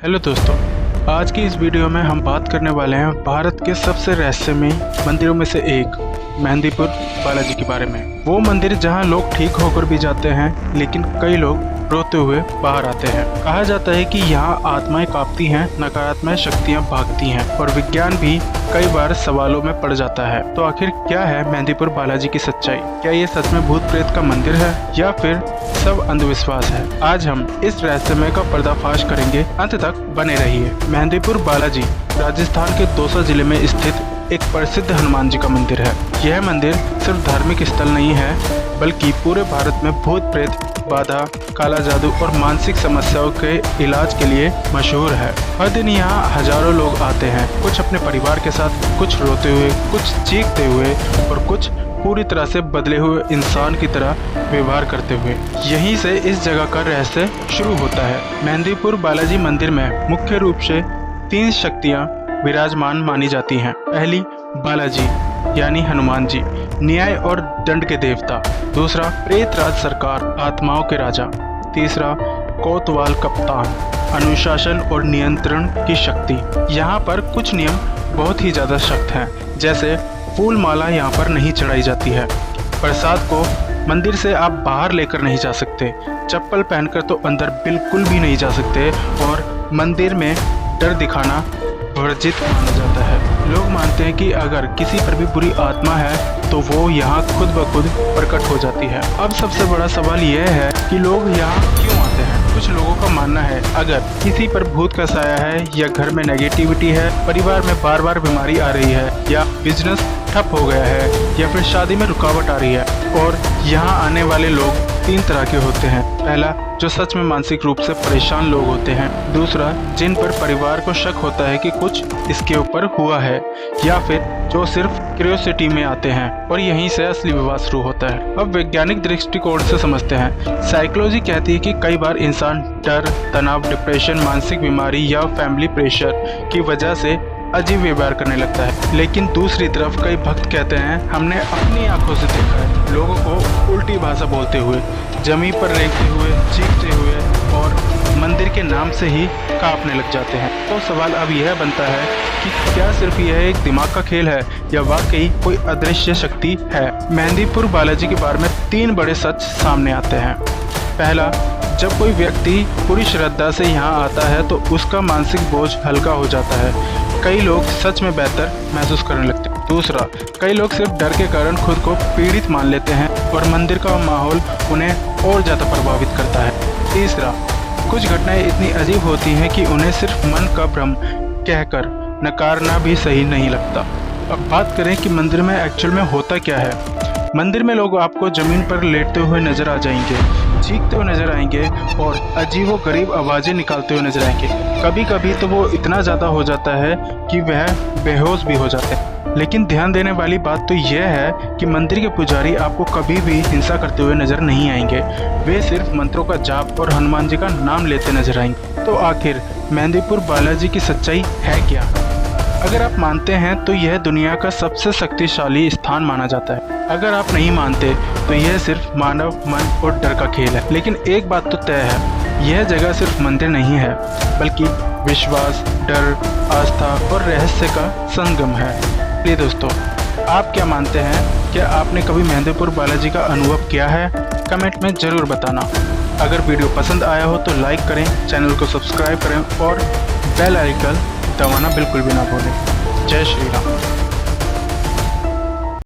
Hello दोस्तों, आज की इस वीडियो में हम बात करने वाले हैं भारत के सबसे रहस्यमयी मंदिरों में से एक मेहंदीपुर बालाजी के बारे में। वो मंदिर जहां लोग ठीक होकर भी जाते हैं, लेकिन कई लोग रोते हुए बाहर आते हैं। कहा जाता है कि यहाँ आत्माएं कांपती हैं, नकारात्मक शक्तियाँ भागती हैं और विज्ञान भी कई बार सवालों में पड़ जाता है। तो आखिर क्या है मेहंदीपुर बालाजी की सच्चाई? क्या ये सच में भूत प्रेत का मंदिर है या फिर सब अंधविश्वास है? आज हम इस रहस्यमय का पर्दाफाश करेंगे, अंत तक बने रहिए। मेहंदीपुर बालाजी राजस्थान के दौसा जिले में स्थित एक प्रसिद्ध हनुमान जी का मंदिर है। यह मंदिर सिर्फ धार्मिक स्थल नहीं है, बल्कि पूरे भारत में भूत प्रेत, बाधा, काला जादू और मानसिक समस्याओं के इलाज के लिए मशहूर है। हर दिन यहाँ हजारों लोग आते हैं, कुछ अपने परिवार के साथ, कुछ रोते हुए, कुछ चीखते हुए और कुछ पूरी तरह से बदले हुए इंसान की तरह व्यवहार करते हुए। यहीं से इस जगह का रहस्य शुरू होता है। मेहंदीपुर बालाजी मंदिर में मुख्य रूप से 3 शक्तियाँ विराजमान मानी जाती हैं। पहली, बालाजी यानी हनुमान जी, न्याय और दंड के देवता। दूसरा, प्रेतराज सरकार, आत्माओं के राजा। तीसरा, कोतवाल कप्तान, अनुशासन और नियंत्रण की शक्ति। यहाँ पर कुछ नियम बहुत ही ज़्यादा सख्त हैं, जैसे फूल माला यहाँ पर नहीं चढ़ाई जाती है, प्रसाद को मंदिर से आप बाहर लेकर नहीं जा सकते, चप्पल पहनकर तो अंदर बिल्कुल भी नहीं जा सकते और मंदिर में डर दिखाना वर्जित माना जाता है। लोग मानते हैं कि अगर किसी पर भी बुरी आत्मा है तो वो यहाँ खुद ब खुद प्रकट हो जाती है। अब सबसे बड़ा सवाल यह है कि लोग यहाँ क्यों आते हैं? कुछ लोगों का मानना है अगर किसी पर भूत का साया है या घर में नेगेटिविटी है, परिवार में बार बार बीमारी आ रही है या बिजनेस ठप हो गया है या फिर शादी में रुकावट आ रही है। और यहाँ आने वाले लोग 3 तरह के होते हैं। पहला, जो सच में मानसिक रूप से परेशान लोग होते हैं। दूसरा, जिन पर परिवार को शक होता है कि कुछ इसके ऊपर हुआ है। या फिर जो सिर्फ क्यूरियोसिटी में आते हैं और यहीं से असली विवाद शुरू होता है। अब वैज्ञानिक दृष्टिकोण से समझते हैं। साइकोलॉजी कहती है कि कई बार इंसान डर, तनाव, डिप्रेशन, मानसिक बीमारी या फैमिली प्रेशर की वजह से अजीब व्यवहार करने लगता है। लेकिन दूसरी तरफ कई भक्त कहते हैं, हमने अपनी आंखों से देखा है लोगों को उल्टी भाषा बोलते हुए, जमीन पर रेंगते हुए, चीखते हुए और मंदिर के नाम से ही कांपने लग जाते हैं। तो सवाल अब यह बनता है कि क्या सिर्फ यह एक दिमाग का खेल है या वाकई कोई अदृश्य शक्ति है? मेहंदीपुर बालाजी के बारे में 3 बड़े सच सामने आते हैं। पहला, जब कोई व्यक्ति पूरी श्रद्धा से यहाँ आता है तो उसका मानसिक बोझ हल्का हो जाता है। कई लोग सच में बेहतर महसूस करने लगते हैं। दूसरा, कई लोग सिर्फ डर के कारण खुद को पीड़ित मान लेते हैं और मंदिर का माहौल उन्हें और ज़्यादा प्रभावित करता है। तीसरा, कुछ घटनाएं इतनी अजीब होती हैं कि उन्हें सिर्फ मन का भ्रम कहकर नकारना भी सही नहीं लगता। अब बात करें कि मंदिर में एक्चुअल में होता क्या है। मंदिर में लोग आपको ज़मीन पर लेटते हुए नजर आ जाएंगे, चीखते हुए नजर आएंगे और अजीबोगरीब आवाज़ें निकालते हुए नजर आएंगे। कभी कभी तो वो इतना ज़्यादा हो जाता है कि वह बेहोश भी हो जाते हैं। लेकिन ध्यान देने वाली बात तो यह है कि मंदिर के पुजारी आपको कभी भी हिंसा करते हुए नजर नहीं आएंगे। वे सिर्फ मंत्रों का जाप और हनुमान जी का नाम लेते नजर आएंगे। तो आखिर मेहंदीपुर बालाजी की सच्चाई है क्या? अगर आप मानते हैं तो यह दुनिया का सबसे शक्तिशाली स्थान माना जाता है। अगर आप नहीं मानते तो यह सिर्फ मानव मन और डर का खेल है। लेकिन एक बात तो तय है, यह जगह सिर्फ मंदिर नहीं है, बल्कि विश्वास, डर, आस्था और रहस्य का संगम है। प्रिय दोस्तों, आप क्या मानते हैं? क्या आपने कभी मेहंदीपुर बालाजी का अनुभव किया है? कमेंट में ज़रूर बताना। अगर वीडियो पसंद आया हो तो लाइक करें, चैनल को सब्सक्राइब करें और बेल आइकन दबाना बिल्कुल भी ना भूलें। जय श्री राम।